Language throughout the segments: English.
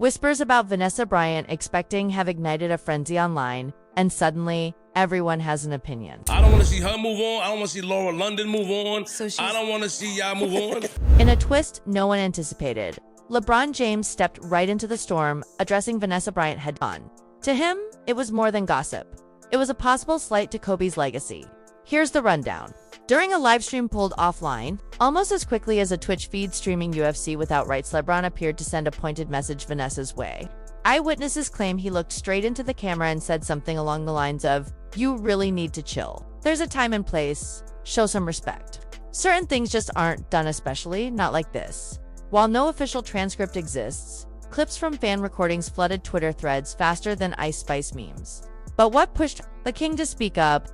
Whispers about Vanessa Bryant expecting have ignited a frenzy online, and suddenly, everyone has an opinion. I don't want to see her move on. I don't want to see Laura London move on. I don't want to see y'all move on. In a twist no one anticipated, LeBron James stepped right into the storm, addressing Vanessa Bryant head-on. To him, it was more than gossip. It was a possible slight to Kobe's legacy. Here's the rundown. During a livestream pulled offline, almost as quickly as a Twitch feed streaming UFC without rights, LeBron appeared to send a pointed message Vanessa's way. Eyewitnesses claim he looked straight into the camera and said something along the lines of, "You really need to chill. There's a time and place. Show some respect. Certain things just aren't done, especially not like this." While no official transcript exists, clips from fan recordings flooded Twitter threads faster than Ice Spice memes. But what pushed the king to speak up?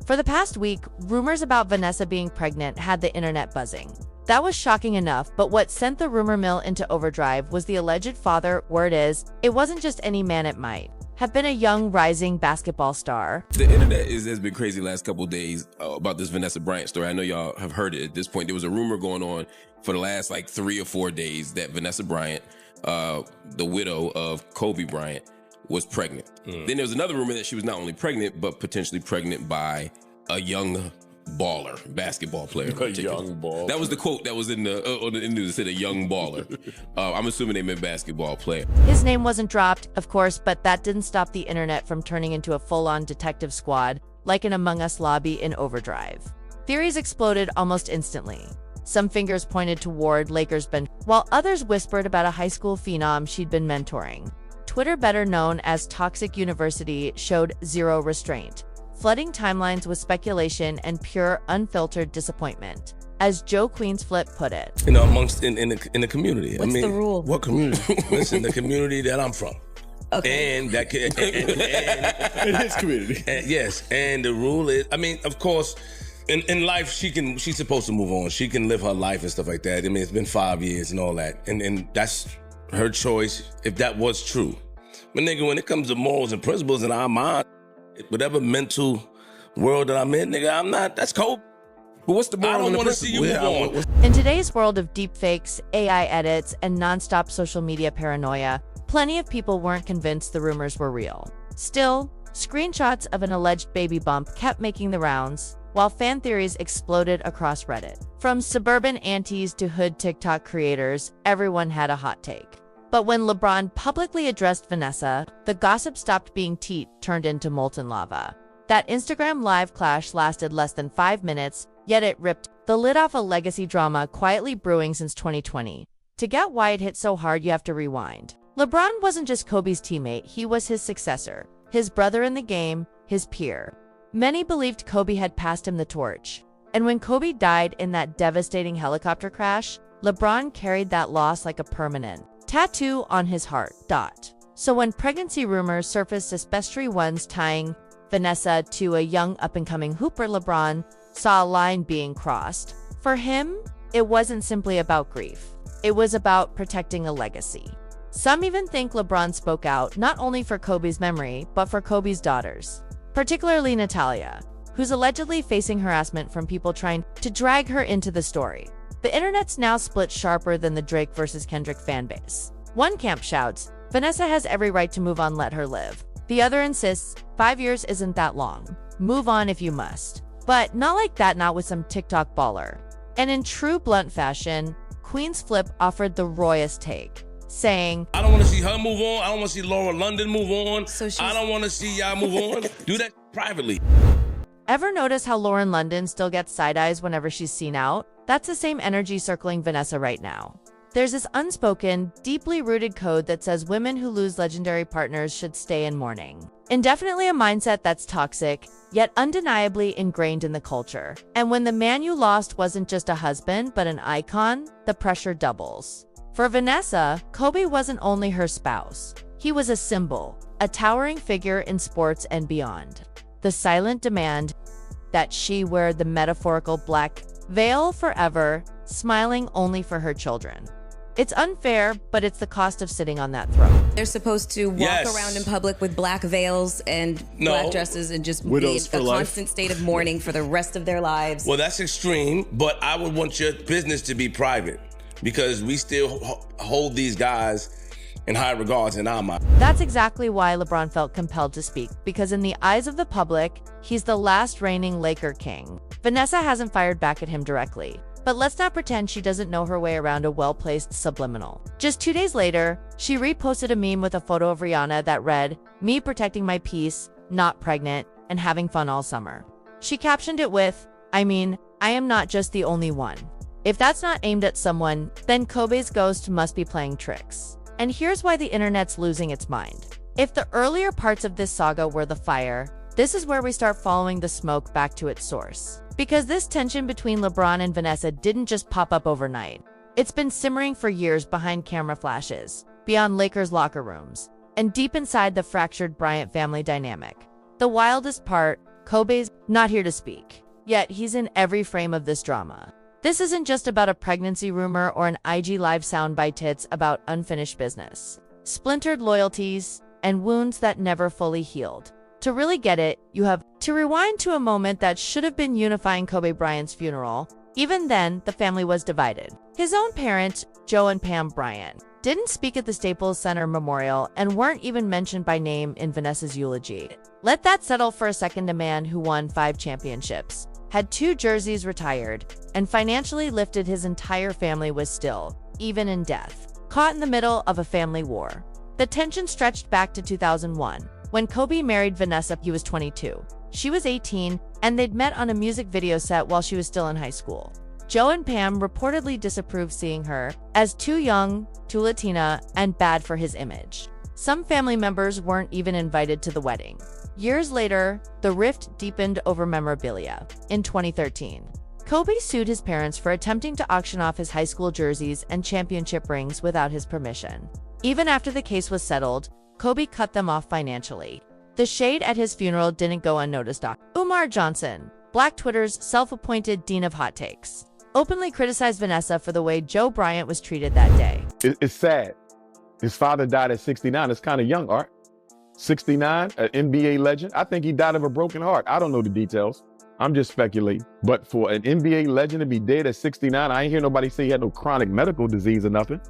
For the past week, rumors about Vanessa being pregnant had the internet buzzing. That was shocking enough, but what sent the rumor mill into overdrive was the alleged father. Word is, it wasn't just any man, it might have been a young, rising basketball star. The internet has been crazy the last couple of days about this Vanessa Bryant story. I know y'all have heard it at this point. There was a rumor going on for the last 3 or 4 days that Vanessa Bryant, the widow of Kobe Bryant, was pregnant. Then there was another rumor that she was not only pregnant, but potentially pregnant by a young baller, basketball player. A young baller. That was the quote that was in the news. It said a young baller. I'm assuming they meant basketball player. His name wasn't dropped, of course, but that didn't stop the internet from turning into a full-on detective squad, like an Among Us lobby in overdrive. Theories exploded almost instantly. Some fingers pointed toward Lakers bench, while others whispered about a high school phenom she'd been mentoring. Twitter, better known as Toxic University, showed zero restraint, flooding timelines with speculation and pure, unfiltered disappointment. As Joe Queensflip put it, Amongst in the community. What's the rule? What community? Listen, the community that I'm from. Okay. And that In his community. yes, and the rule is, of course, in life she's supposed to move on. She can live her life and stuff like that. It's been 5 years and all that, and that's her choice if that was true. But nigga, when it comes to morals and principles in our mind, whatever mental world that I'm in, nigga, I'm not. That's cold. But what's the moral? I don't want to see you move on. in today's world of deepfakes, AI edits, and nonstop social media paranoia, plenty of people weren't convinced the rumors were real. Still, screenshots of an alleged baby bump kept making the rounds, while fan theories exploded across Reddit. From suburban aunties to hood TikTok creators, everyone had a hot take. But when LeBron publicly addressed Vanessa, the gossip stopped being teat, turned into molten lava. That Instagram live clash lasted less than 5 minutes, yet it ripped the lid off a legacy drama quietly brewing since 2020. To get why it hit so hard, you have to rewind. LeBron wasn't just Kobe's teammate, he was his successor, his brother in the game, his peer. Many believed Kobe had passed him the torch. And when Kobe died in that devastating helicopter crash, LeBron carried that loss like a permanent tattoo on his heart. So when pregnancy rumors surfaced, especially ones tying Vanessa to a young up-and-coming hooper, LeBron saw a line being crossed. For him, it wasn't simply about grief. It was about protecting a legacy. Some even think LeBron spoke out not only for Kobe's memory, but for Kobe's daughters, particularly Natalia, who's allegedly facing harassment from people trying to drag her into the story. The internet's now split sharper than the Drake versus Kendrick fanbase. One camp shouts, Vanessa has every right to move on, let her live. The other insists, 5 years isn't that long. Move on if you must. But not like that, not with some TikTok baller. And in true blunt fashion, Queensflip offered the rawest take, saying, I don't want to see her move on. I don't want to see Laura London move on. So I don't want to see y'all move on. Do that privately. Ever notice how Lauren London still gets side eyes whenever she's seen out? That's the same energy circling Vanessa right now. There's this unspoken, deeply rooted code that says women who lose legendary partners should stay in mourning. Indefinitely a mindset that's toxic, yet undeniably ingrained in the culture. And when the man you lost wasn't just a husband, but an icon, the pressure doubles. For Vanessa, Kobe wasn't only her spouse. He was a symbol, a towering figure in sports and beyond. The silent demand that she wear the metaphorical black veil forever, smiling only for her children. It's unfair, but it's the cost of sitting on that throne. They're supposed to walk around in public with black veils and black dresses and just be in a constant state of mourning for the rest of their lives. Well, that's extreme, but I would want your business to be private because we still hold these guys in high regards in our mind. That's exactly why LeBron felt compelled to speak, because in the eyes of the public, he's the last reigning Laker king. Vanessa hasn't fired back at him directly, but let's not pretend she doesn't know her way around a well-placed subliminal. Just 2 days later, she reposted a meme with a photo of Rihanna that read, "Me protecting my peace, not pregnant, and having fun all summer." She captioned it with, "I mean, I am not just the only one." If that's not aimed at someone, then Kobe's ghost must be playing tricks. And here's why the internet's losing its mind. If the earlier parts of this saga were the fire, this is where we start following the smoke back to its source. Because this tension between LeBron and Vanessa didn't just pop up overnight. It's been simmering for years behind camera flashes, beyond Lakers locker rooms, and deep inside the fractured Bryant family dynamic. The wildest part, Kobe's not here to speak. Yet he's in every frame of this drama. This isn't just about a pregnancy rumor or an IG Live soundbite. It's about unfinished business, splintered loyalties, and wounds that never fully healed. To really get it, you have to rewind to a moment that should have been unifying Kobe Bryant's funeral. Even then, the family was divided. His own parents, Joe and Pam Bryant, didn't speak at the Staples Center memorial and weren't even mentioned by name in Vanessa's eulogy. Let that settle for a second. A man who won 5 championships, had 2 jerseys retired, and financially lifted his entire family was still, even in death, caught in the middle of a family war. The tension stretched back to 2001. When Kobe married Vanessa, he was 22. She was 18, and they'd met on a music video set while she was still in high school. Joe and Pam reportedly disapproved seeing her as too young, too Latina, and bad for his image. Some family members weren't even invited to the wedding. Years later, the rift deepened over memorabilia. In 2013, Kobe sued his parents for attempting to auction off his high school jerseys and championship rings without his permission. Even after the case was settled, Kobe cut them off financially. The shade at his funeral didn't go unnoticed. Umar Johnson, Black Twitter's self-appointed dean of hot takes, openly criticized Vanessa for the way Joe Bryant was treated that day. It's sad. His father died at 69. It's kind of young, Art. 69, an NBA legend. I think he died of a broken heart. I don't know the details. I'm just speculating. But for an NBA legend to be dead at 69, I ain't hear nobody say he had no chronic medical disease or nothing.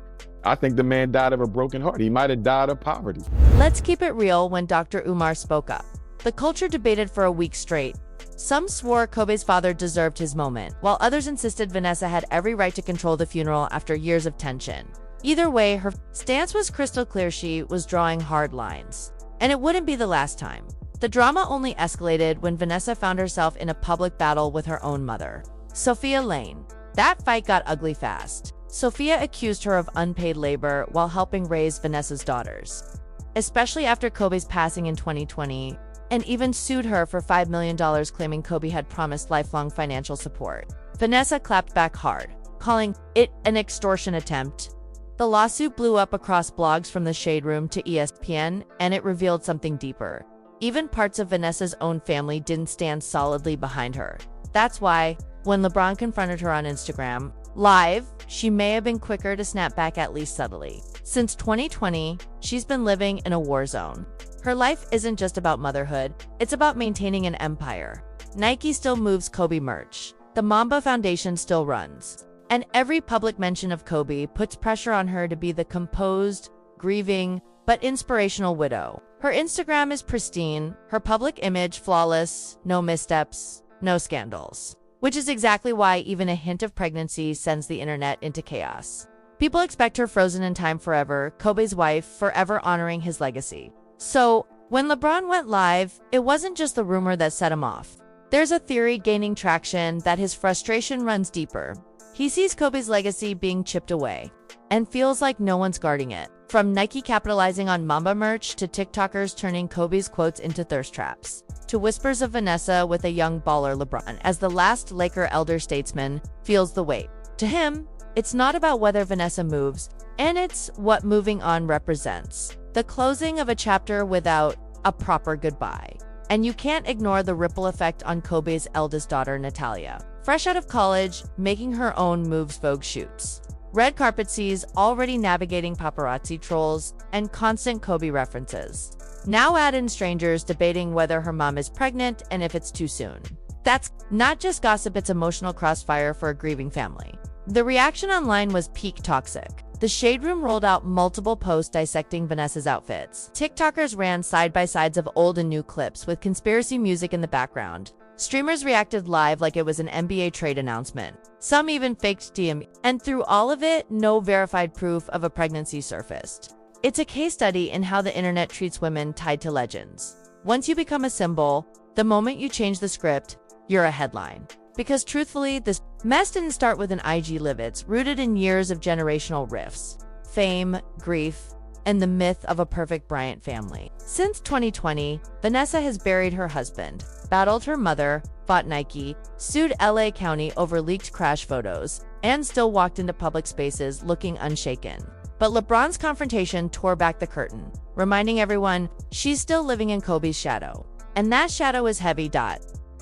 I think the man died of a broken heart. He might have died of poverty. Let's keep it real. When Dr. Umar spoke up, the culture debated for a week straight. Some swore Kobe's father deserved his moment, while others insisted Vanessa had every right to control the funeral after years of tension. Either way, her stance was crystal clear. She was drawing hard lines. And it wouldn't be the last time. The drama only escalated when Vanessa found herself in a public battle with her own mother, Sophia Lane. That fight got ugly fast. Sophia accused her of unpaid labor while helping raise Vanessa's daughters, especially after Kobe's passing in 2020, and even sued her for $5 million, claiming Kobe had promised lifelong financial support. Vanessa clapped back hard, calling it an extortion attempt. The lawsuit blew up across blogs from the Shade Room to ESPN, and it revealed something deeper. Even parts of Vanessa's own family didn't stand solidly behind her. That's why, when LeBron confronted her on Instagram Live, she may have been quicker to snap back, at least subtly. Since 2020, she's been living in a war zone. Her life isn't just about motherhood, it's about maintaining an empire. Nike still moves Kobe merch. The Mamba Foundation still runs. And every public mention of Kobe puts pressure on her to be the composed, grieving, but inspirational widow. Her Instagram is pristine, her public image flawless, no missteps, no scandals. Which is exactly why even a hint of pregnancy sends the internet into chaos. People expect her frozen in time forever, Kobe's wife, forever honoring his legacy. So, when LeBron went live, it wasn't just the rumor that set him off. There's a theory gaining traction that his frustration runs deeper. He sees Kobe's legacy being chipped away, and feels like no one's guarding it. From Nike capitalizing on Mamba merch to TikTokers turning Kobe's quotes into thirst traps, to whispers of Vanessa with a young baller LeBron as the last Laker elder statesman feels the weight. To him, it's not about whether Vanessa moves, and it's what moving on represents. The closing of a chapter without a proper goodbye. And you can't ignore the ripple effect on Kobe's eldest daughter, Natalia. Fresh out of college, making her own moves Vogue shoots. Red carpet sees, already navigating paparazzi trolls and constant Kobe references. Now add in strangers debating whether her mom is pregnant and if it's too soon. That's not just gossip, it's emotional crossfire for a grieving family. The reaction online was peak toxic. The Shade Room rolled out multiple posts dissecting Vanessa's outfits. TikTokers ran side-by-sides of old and new clips with conspiracy music in the background. Streamers reacted live like it was an NBA trade announcement. Some even faked DM, and through all of it, no verified proof of a pregnancy surfaced. It's a case study in how the internet treats women tied to legends. Once you become a symbol, the moment you change the script, you're a headline. Because truthfully, this mess didn't start with an IG live. It's rooted in years of generational rifts, fame, grief, and the myth of a perfect Bryant family. Since 2020, Vanessa has buried her husband, battled her mother, fought Nike, sued LA County over leaked crash photos, and still walked into public spaces looking unshaken. But LeBron's confrontation tore back the curtain, reminding everyone she's still living in Kobe's shadow. And that shadow is heavy.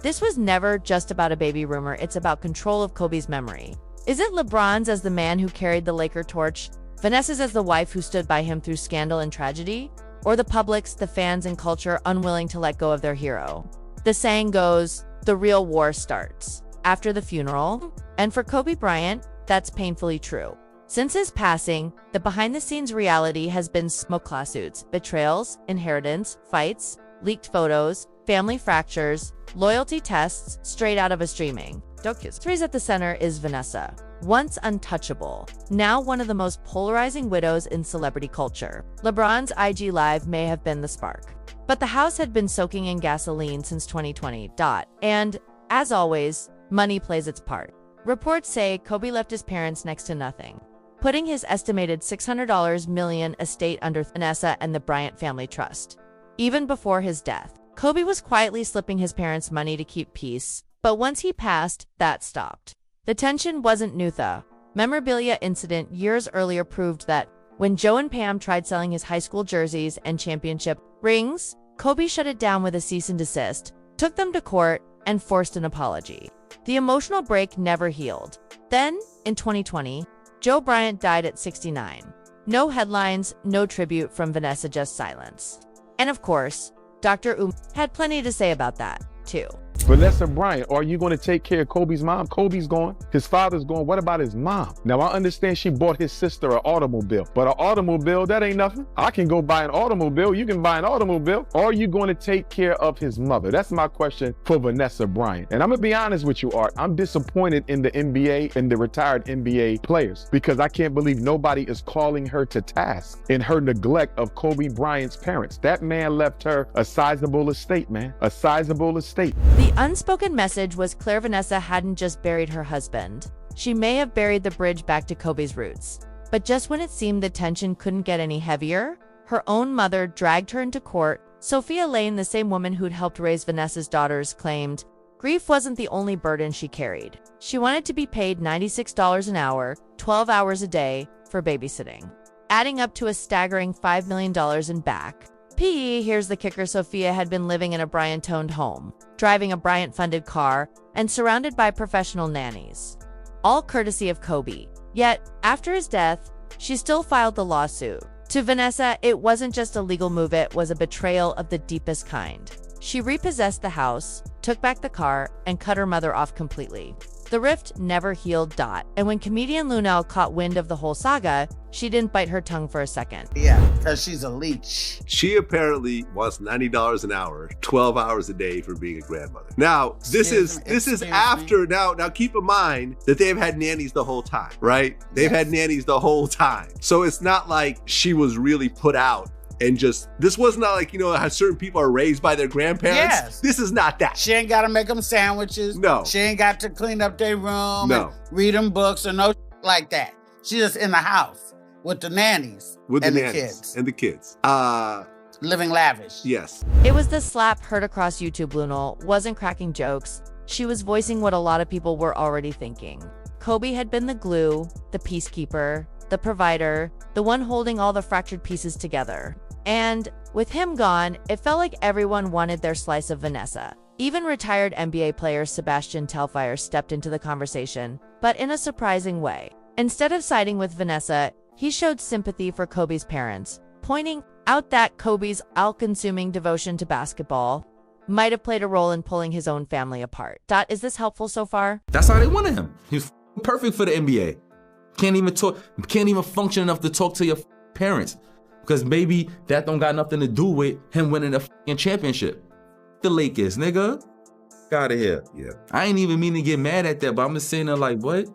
This was never just about a baby rumor, it's about control of Kobe's memory. Is it LeBron's as the man who carried the Laker torch, Vanessa's as the wife who stood by him through scandal and tragedy, or the public's, the fans and culture unwilling to let go of their hero? The saying goes, the real war starts after the funeral, and for Kobe Bryant, that's painfully true. Since his passing, the behind-the-scenes reality has been smoke lawsuits, betrayals, inheritance, fights, leaked photos, family fractures, loyalty tests straight out of a streaming. Stories at the center is Vanessa, once untouchable, now one of the most polarizing widows in celebrity culture. LeBron's IG Live may have been the spark, but the house had been soaking in gasoline since 2020. And, as always, money plays its part. Reports say Kobe left his parents next to nothing, putting his estimated $600 million estate under Vanessa and the Bryant family trust. Even before his death, Kobe was quietly slipping his parents money to keep peace, but once he passed, that stopped. The tension wasn't new though. Memorabilia incident years earlier proved that when Joe and Pam tried selling his high school jerseys and championship rings, Kobe shut it down with a cease and desist, took them to court, and forced an apology. The emotional break never healed. Then, in 2020, Joe Bryant died at 69. No headlines, no tribute from Vanessa, just silence. And of course, Dr. had plenty to say about that, too. Vanessa Bryant, are you going to take care of Kobe's mom? Kobe's gone. His father's gone. What about his mom? Now, I understand she bought his sister an automobile, but an automobile, that ain't nothing. I can go buy an automobile. You can buy an automobile. Are you going to take care of his mother? That's my question for Vanessa Bryant. And I'm going to be honest with you, Art. I'm disappointed in the NBA and the retired NBA players because I can't believe nobody is calling her to task in her neglect of Kobe Bryant's parents. That man left her a sizable estate, man. A sizable estate. The unspoken message was clear. Vanessa hadn't just buried her husband. She may have buried the bridge back to Kobe's roots. But just when it seemed the tension couldn't get any heavier, her own mother dragged her into court. Sophia Lane, the same woman who'd helped raise Vanessa's daughters, claimed grief wasn't the only burden she carried. She wanted to be paid $96 an hour, 12 hours a day, for babysitting, adding up to a staggering $5 million in back. Here's the kicker. Sophia had been living in a Bryant-owned home, driving a Bryant-funded car, and surrounded by professional nannies, all courtesy of Kobe. Yet, after his death, she still filed the lawsuit. To Vanessa, it wasn't just a legal move, it was a betrayal of the deepest kind. She repossessed the house, took back the car, and cut her mother off completely. The rift never healed. And when comedian Lunel caught wind of the whole saga, she didn't bite her tongue for a second. Yeah, because she's a leech. She apparently wants $90 an hour, 12 hours a day for being a grandmother. Now, this is after, now keep in mind that they've had nannies the whole time, right? They've had nannies the whole time. So it's not like she was really put out and just, this was not like, you know, how certain people are raised by their grandparents. Yes. This is not that. She ain't got to make them sandwiches. No. She ain't got to clean up their room. No. And read them books or no like that. She's just in the house with the nannies with and the nannies kids. And the kids. Living lavish. Yes. It was the slap heard across YouTube. Lunel wasn't cracking jokes. She was voicing what a lot of people were already thinking. Kobe had been the glue, the peacekeeper, the provider, the one holding all the fractured pieces together. And with him gone, it felt like everyone wanted their slice of Vanessa. Even retired NBA player Sebastian Telfair stepped into the conversation, but in a surprising way. Instead of siding with Vanessa, he showed sympathy for Kobe's parents, pointing out that Kobe's all-consuming devotion to basketball might have played a role in pulling his own family apart. Is this helpful so far? That's how they wanted him. He was perfect for the NBA. Can't even talk, can't even function enough to talk to your parents. Because maybe that don't got nothing to do with him winning the fucking championship. The Lakers, nigga. Out of here. Yeah. I ain't even mean to get mad at that, but I'm just saying that like, what?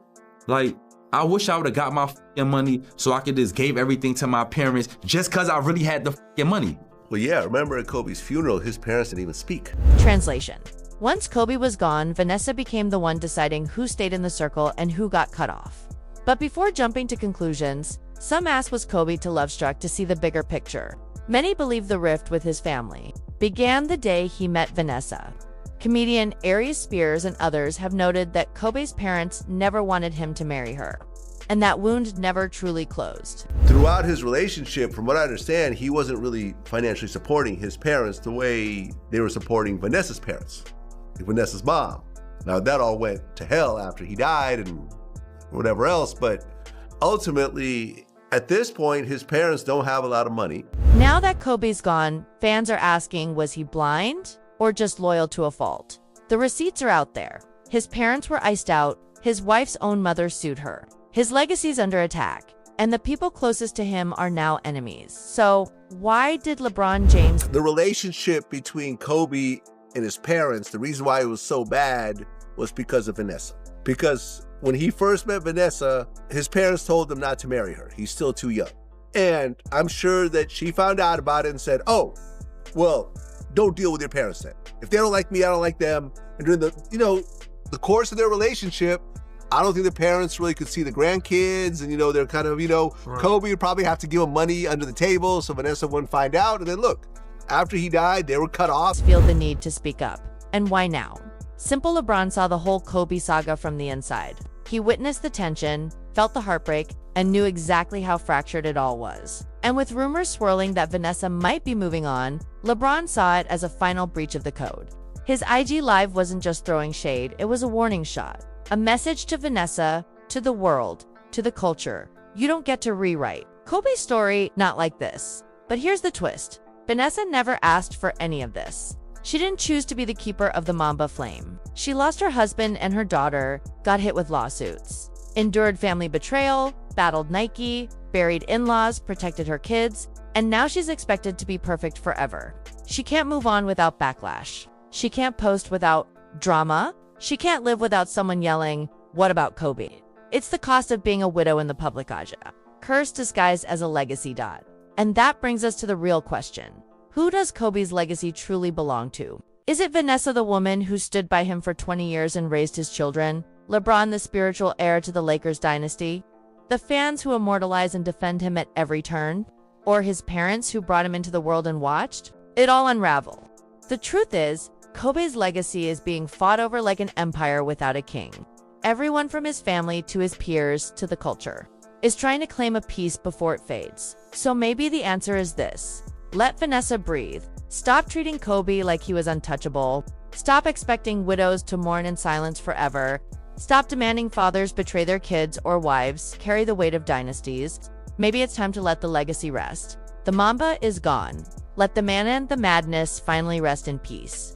Like, I wish I would have got my fucking money so I could just gave everything to my parents just because I really had the fucking money. Well, yeah, remember at Kobe's funeral, his parents didn't even speak. Translation. Once Kobe was gone, Vanessa became the one deciding who stayed in the circle and who got cut off. But before jumping to conclusions, some asked was Kobe too love-struck to see the bigger picture. Many believe the rift with his family began the day he met Vanessa. Comedian Aries Spears and others have noted that Kobe's parents never wanted him to marry her, and that wound never truly closed. Throughout his relationship, from what I understand, he wasn't really financially supporting his parents the way they were supporting Vanessa's parents, Vanessa's mom. Now, that all went to hell after he died and whatever else, but ultimately, at this point, his parents don't have a lot of money. Now that Kobe's gone, fans are asking, was he blind or just loyal to a fault? The receipts are out there. His parents were iced out, his wife's own mother sued her. His legacy's under attack, and the people closest to him are now enemies. So why did LeBron James... The relationship between Kobe and his parents, the reason why it was so bad was because of Vanessa. Because when he first met Vanessa, his parents told him not to marry her. He's still too young. And I'm sure that she found out about it and said, oh, well, don't deal with your parents then. If they don't like me, I don't like them. And during the course of their relationship, I don't think the parents really could see the grandkids. And, they're kind of, right. Kobe would probably have to give him money under the table so Vanessa wouldn't find out. And then look, after he died, they were cut off. Feel the need to speak up. And why now? Simple LeBron saw the whole Kobe saga from the inside. He witnessed the tension, felt the heartbreak, and knew exactly how fractured it all was. And with rumors swirling that Vanessa might be moving on, LeBron saw it as a final breach of the code. His IG Live wasn't just throwing shade, it was a warning shot. A message to Vanessa, to the world, to the culture. You don't get to rewrite Kobe's story, not like this. But here's the twist. Vanessa never asked for any of this. She didn't choose to be the keeper of the Mamba flame. She lost her husband and her daughter, got hit with lawsuits, endured family betrayal, battled Nike, buried in-laws, protected her kids, and now she's expected to be perfect forever. She can't move on without backlash. She can't post without drama. She can't live without someone yelling, "What about Kobe?" It's the cost of being a widow in the public age. Curse disguised as a legacy. And that brings us to the real question. Who does Kobe's legacy truly belong to? Is it Vanessa, the woman who stood by him for 20 years and raised his children? LeBron, the spiritual heir to the Lakers dynasty? The fans who immortalize and defend him at every turn? Or his parents who brought him into the world and watched? It all unraveled. The truth is, Kobe's legacy is being fought over like an empire without a king. Everyone from his family to his peers to the culture is trying to claim a piece before it fades. So maybe the answer is this. Let Vanessa breathe. Stop treating Kobe like he was untouchable. Stop expecting widows to mourn in silence forever. Stop demanding fathers betray their kids or wives, carry the weight of dynasties. Maybe it's time to let the legacy rest. The Mamba is gone. Let the man and the madness finally rest in peace.